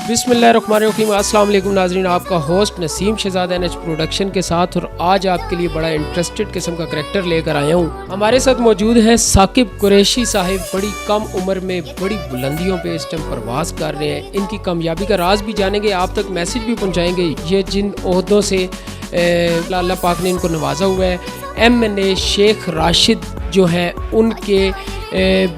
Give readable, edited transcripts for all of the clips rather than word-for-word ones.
बिस्मिल्लाहिर्रहमानिर्रहीम। अस्सलाम वालेकुम नाज़रीन, आपका host Naseem Shahzad NH production के साथ, और आज आपके लिए बड़ा इंटरेस्टेड किस्म का करैक्टर लेकर आया हूँ। हमारे साथ मौजूद है साकिब कुरैशी साहिब। बड़ी कम उम्र में बड़ी बुलंदियों पे इस टाइम परवास कर रहे हैं। इनकी कामयाबी का राज भी जानेंगे, आप तक मैसेज भी पहुँचाएँगे। ये जिन ओहदों से अल्लाह पाक ने इनको नवाजा हुआ है, MNA शेख राशिद जो हैं उनके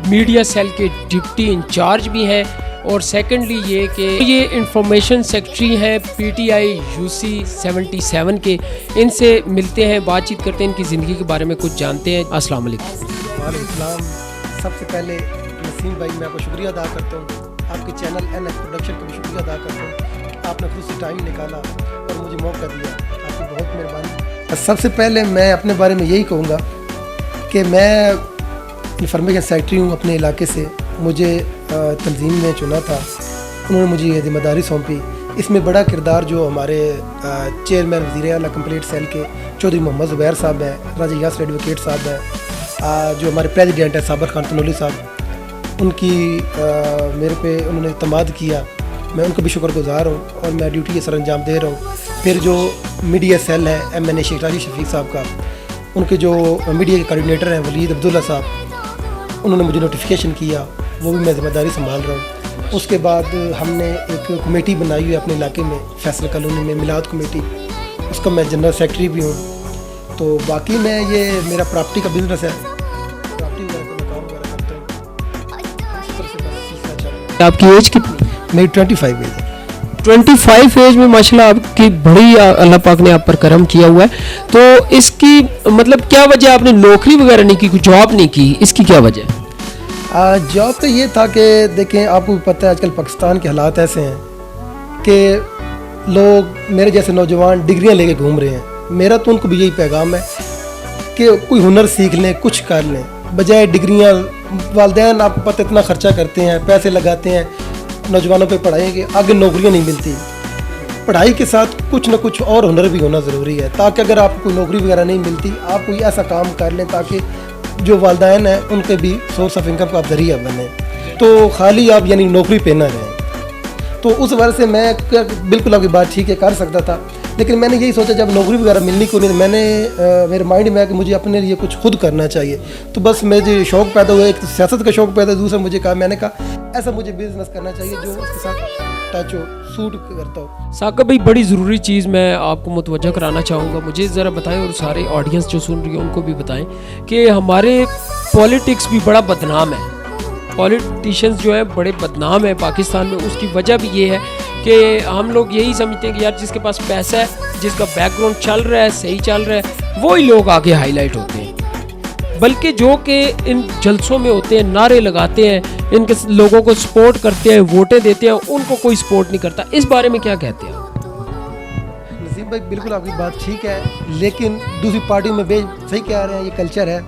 मीडिया सेल के डिप्टी इंचार्ज भी हैं, और सेकेंडली ये कि ये इंफॉर्मेशन सेक्रेटरी हैं PTI UC 77 के। इनसे मिलते हैं, बातचीत करते हैं, इनकी ज़िंदगी के बारे में कुछ जानते हैं। अस्सलाम वालेकुम। वालेकुम। सबसे पहले नसीम भाई, मैं आपको शुक्रिया अदा करता हूँ, आपके चैनल NH प्रोडक्शन का भी शुक्रिया अदा करता हूँ। आपने खुद से टाइम निकाला और मुझे मौका दिया, आपकी बहुत मेहरबानी। सबसे पहले मैं अपने बारे में यही कहूँगा कि मैं इंफॉर्मेशन सेक्रेटरी हूँ अपने इलाके से। मुझे तंजीम ने चुना था, उन्होंने मुझे ये जिम्मेदारी सौंपी। इसमें बड़ा किरदार जो हमारे चेयरमैन वज़ीर आला कंप्लीट सेल के चौधरी मोहम्मद ज़ुबैर साहब हैं, राजा यासर एडवोकेट साहब हैं, जो हमारे प्रेसिडेंट हैं साबर खान तनोली साहब, उनकी मेरे पे उन्होंने इत्मीनाद किया। मैं उनका भी शुक्रगुजार हूँ और मैं ड्यूटी ये सर अंजाम दे रहा हूँ। फिर जो मीडिया सेल है MNA शेख राशिद शफीक साहब का, उनके जो मीडिया के कोऑर्डिनेटर हैं वलीद अब्दुल्ला साहब, उन्होंने मुझे नोटिफिकेशन किया, वो भी मैं जिम्मेदारी संभाल रहा हूँ। उसके बाद हमने एक कमेटी बनाई हुई है अपने इलाके में, फैसल कॉलोनी में, मिलाद कमेटी, उसका मैं जनरल सेक्रेटरी भी हूँ। तो बाकी मैं ये मेरा प्रॉपर्टी का बिजनेस है, प्रॉपर्टी वगैरह का मैं काम वगैरह करता हूँ। आपकी एज कितनी? मेरी 25 एज है। 25 एज में माशाल्लाह आपकी बड़ी अल्लाह पाक ने आप पर करम किया हुआ है। तो इसकी मतलब क्या वजह, आपने नौकरी वगैरह नहीं की, कोई जॉब नहीं की, इसकी क्या वजह है? जॉब तो ये था कि देखें, आपको भी पता है आजकल पाकिस्तान के हालात ऐसे हैं कि लोग मेरे जैसे नौजवान डिग्रियां लेके घूम रहे हैं। मेरा तो उनको भी यही पैगाम है कि कोई हुनर सीख लें, कुछ कर लें, बजाय डिग्रियां। वालिदैन आपको पता इतना ख़र्चा करते हैं, पैसे लगाते हैं नौजवानों पे पढ़ाई के, आगे नौकरियां नहीं मिलती। पढ़ाई के साथ कुछ ना कुछ और हुनर भी होना ज़रूरी है, ताकि अगर आपको कोई नौकरी वगैरह नहीं मिलती, आप कोई ऐसा काम कर लें ताकि जो वालिदैन हैं उनके भी सोर्स ऑफ इनकम का जरिया बने, तो खाली आप यानी नौकरी पे ना रहें। तो उस वजह से मैं बिल्कुल आपकी बात ठीक है, कर सकता था, लेकिन मैंने यही सोचा जब नौकरी वगैरह मिलनी को नहीं, मैंने मेरे माइंड में है कि मुझे अपने लिए कुछ खुद करना चाहिए। तो बस मुझे शौक़ पैदा हुआ, एक तो सियासत का शौक़ पैदा, दूसरा मुझे कहा, मैंने कहा ऐसा मुझे बिजनेस करना चाहिए जो उसके साथ टच हो, सूट करता हो। साकिब भाई, बड़ी ज़रूरी चीज़ मैं आपको मुतवज्जा कराना चाहूँगा, मुझे ज़रा बताएं और सारे ऑडियंस जो सुन रही है उनको भी बताएं कि हमारे पॉलिटिक्स भी बड़ा बदनाम है। पॉलिटिशियंस जो है बड़े बदनाम है पाकिस्तान में। उसकी वजह भी ये है कि हम लोग यही समझते हैं कि यार जिसके पास पैसा है, जिसका बैकग्राउंड चल रहा है, सही चल रहा है, वही लोग आगे हाईलाइट होते हैं। बल्कि जो कि इन जलसों में होते हैं, नारे लगाते हैं, इनके लोगों को सपोर्ट करते हैं, वोटें देते हैं, उनको कोई सपोर्ट नहीं करता। इस बारे में क्या कहते हैं? नसीम भाई, बिल्कुल आपकी बात ठीक है, लेकिन दूसरी पार्टी में सही कह रहे हैं, ये कल्चर है।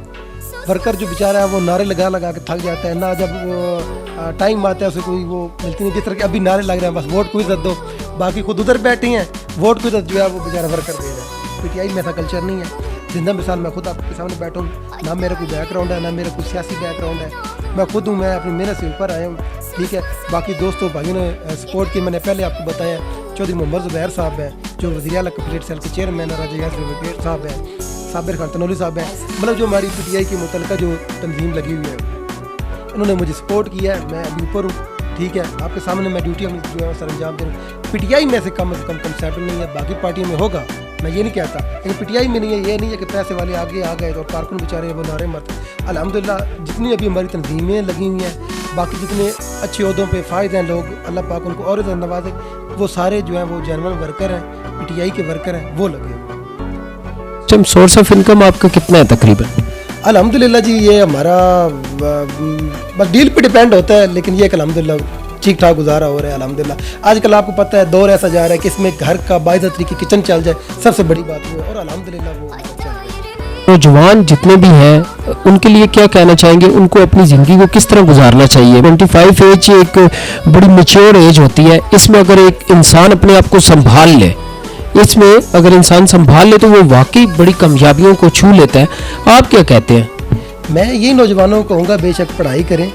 वर्कर जो बेचारा है वो नारे लगा लगा के थक जाता है ना, जब वो टाइम आता है उसे कोई वो मिलती नहीं। जिस तरह के अभी नारे लग रहे हैं, बस वोट को इज्जत दो, बाकी खुद उधर बैठे हैं, वोट को इज्जत जो है वो बेचारा वर्कर दे रहा है। PTI में ऐसा कल्चर नहीं है। जिंदा मिसाल मैं खुद आपके सामने बैठा हूँ, ना मेरा कोई बैकग्राउंड है, ना मेरा कोई सियासी बैकग्राउंड है, मैं खुद हूँ, मैं अपनी मेहनत से ऊपर आया हूँ, ठीक है। बाकी दोस्तों भाइयों ने सपोर्ट की, मैंने पहले आपको बताया, चौधरी मोहम्मद ज़ुबैर साहब हैं जो वज़ीर आला कंप्लीट सेल के चेयरमैन, राजा यासर एडवोकेट साहब हैं, साबर खान तनोली साहब हैं, मतलब जो हमारी PTI की मुतलका जो तंजीम लगी हुई है, उन्होंने मुझे सपोर्ट किया है। मैं अभी ऊपर हूँ, ठीक है, आपके सामने मैं ड्यूटी जो है सर अंजाम दे रहा हूँ। PTI में से कम कंसेप्ट नहीं है, बाकी पार्टियों में होगा, मैं ये नहीं कहता, लेकिन PTI में नहीं है। ये नहीं है कि पैसे वाले आगे आ गए और कारकुन बेचारे वो नारे मत। अल्हम्दुलिल्लाह जितनी अभी हमारी तंजीमें लगी हुई हैं, बाकी जितने अच्छे ओहदों पे फ़ायदे हैं लोग, अल्लाह पाक उनको और नवाजे, वो सारे जो हैं वो जेन्युइन वर्कर हैं, PTI के वर्कर हैं, वो लगे। सोर्स ऑफ इनकम आपका कितना है तकरीबन? अल्हम्दुलिल्लाह जी, ये हमारा बस डील पे डिपेंड होता है, लेकिन ये अल्हम्दुलिल्लाह ठीक ठाक गुजारा हो रहा है अल्हम्दुलिल्लाह। आजकल आपको पता है दौर ऐसा जा रहा है कि इसमें घर का बाइज़ तरीके किचन चल जाए, सबसे बड़ी बात वो है, और अल्हम्दुलिल्लाह वो चल रहा है। नौजवान जितने भी हैं उनके लिए क्या कहना चाहेंगे, उनको अपनी ज़िंदगी को किस तरह गुजारना चाहिए? 25 एज एक बड़ी मैच्योर एज होती है, इसमें अगर एक इंसान अपने आप को संभाल ले, इसमें अगर इंसान संभाल ले तो वो वाकई बड़ी कामयाबियों को छू लेता है। आप क्या कहते हैं? मैं यही नौजवानों को कहूँगा, बेशक पढ़ाई करें,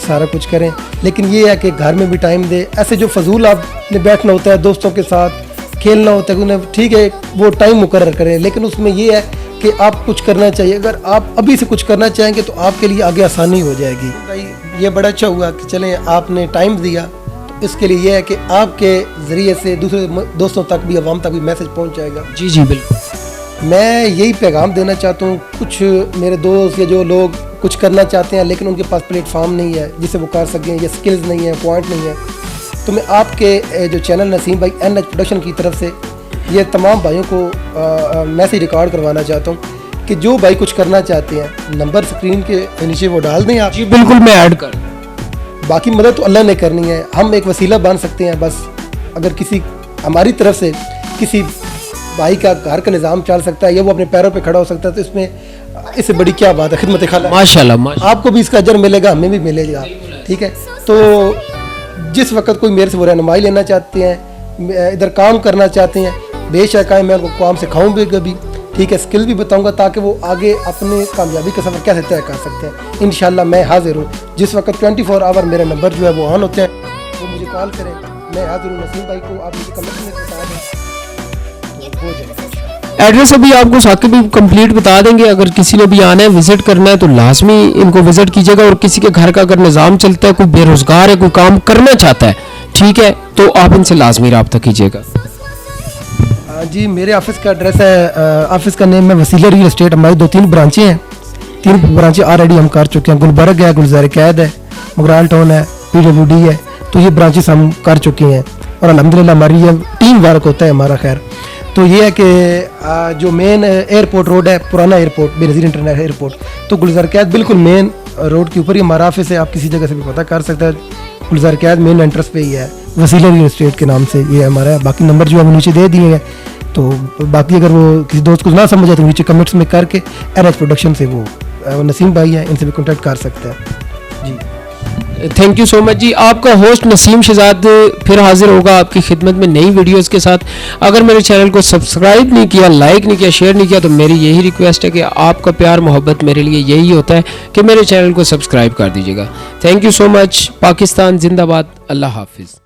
सारा कुछ करें, लेकिन ये है कि घर में भी टाइम दे। ऐसे जो फजूल आपने बैठना होता है, दोस्तों के साथ खेलना होता है, उन्हें ठीक है वो टाइम मुकर्रर करें, लेकिन उसमें ये है कि आप कुछ करना चाहिए। अगर आप अभी से कुछ करना चाहेंगे तो आपके लिए आगे आसानी हो जाएगी। भाई ये बड़ा अच्छा हुआ कि चलें आपने टाइम दिया, तो इसके लिए ये है कि आपके ज़रिए से दूसरे दोस्तों तक भी, अवाम तक भी मैसेज पहुँच जाएगा। जी जी बिल्कुल। मैं यही पैगाम देना चाहता हूँ, कुछ मेरे दोस्त या जो लोग कुछ करना चाहते हैं लेकिन उनके पास प्लेटफॉर्म नहीं है जिसे वो कर सकें, या स्किल्स नहीं है, पॉइंट नहीं है, तो मैं आपके जो चैनल नसीम भाई NH प्रोडक्शन की तरफ से ये तमाम भाइयों को मैसेज रिकॉर्ड करवाना चाहता हूँ कि जो भाई कुछ करना चाहते हैं, नंबर स्क्रीन के नीचे वो डाल दें आप। जी बिल्कुल, मैं ऐड कर। बाकी मदद तो अल्लाह ने करनी है, हम एक वसीला बन सकते हैं बस। अगर किसी हमारी तरफ से किसी भाई का घर का निज़ाम चल सकता है या वो अपने पैरों पे खड़ा हो सकता है, तो इसमें इससे बड़ी क्या बात है। खिदमत खाला माशाल्लाह माशाल्लाह, आपको भी इसका अजर मिलेगा, हमें भी मिलेगा। ठीक है, तो जिस वक्त कोई मेरे से वो रहनुमाई लेना चाहते हैं, इधर काम करना चाहते हैं, बेशक आए, मैं उनको काम सिखाऊँ भी कभी, ठीक है, स्किल भी बताऊंगा ताकि वो आगे अपने कामयाबी का सफ़र कैसे तय कर सकते हैं। इंशाल्लाह मैं हाजिर हूँ। जिस वक्त 24 आवर मेरे नंबर जो है वो ऑन होते हैं, वो मुझे कॉल करें, मैं हाजिर हूँ। नसीम भाई को आप मुझे कमेंट में बता दें तो हो जाएगा। एड्रेस अभी आपको साकिब भी कंप्लीट बता देंगे। अगर किसी ने भी आना है, विजिट करना है, तो लाजमी इनको विजिट कीजिएगा। और किसी के घर का अगर निज़ाम चलता है, कोई बेरोजगार है, कोई काम करना चाहता है, ठीक है, तो आप इनसे लाजमी रब्ता कीजिएगा। जी, मेरे ऑफिस का एड्रेस है, ऑफिस का नेम है वसीला रियल एस्टेट। हमारी 2-3 ब्रांचें हैं, 3 ब्रांचें ऑलरेडी हम कर चुके हैं। गुलबर्ग है, गुलजार कैद है, मुगराल टाउन है, PWD है, तो ये ब्रांचेस हम कर चुके हैं और अल्हम्दुलिल्लाह हमारी ये टीम वर्क होता है हमारा। खैर, तो ये है कि जो मेन एयरपोर्ट रोड है, पुराना एयरपोर्ट, बेनज़ीर इंटरनेशनल एयरपोर्ट, तो गुलजार कैद बिल्कुल मेन रोड के ऊपर ही हमारा ऑफिस है। आप किसी जगह से भी पता कर सकते हैं, गुलजार कैद मेन एंट्रेंस पे ही है, वसीला रियल एस्टेट के नाम से ये हमारा है। बाकी नंबर जो है वो नीचे दे दिए हैं, तो बाकी अगर वो किसी दोस्त को ना समझ आए तो नीचे कमेंट्स में करके NH प्रोडक्शन से वो नसीम भाई है, इनसे भी कॉन्टैक्ट कर सकते हैं। जी थैंक यू सो मच जी। आपका होस्ट नसीम शहजाद फिर हाजिर होगा आपकी खिदमत में नई वीडियोस के साथ। अगर मेरे चैनल को सब्सक्राइब नहीं किया, लाइक नहीं किया, शेयर नहीं किया, तो मेरी यही रिक्वेस्ट है कि आपका प्यार मोहब्बत मेरे लिए यही होता है कि मेरे चैनल को सब्सक्राइब कर दीजिएगा। Thank you so much. Pakistan जिंदाबाद। अल्लाह हाफिज़।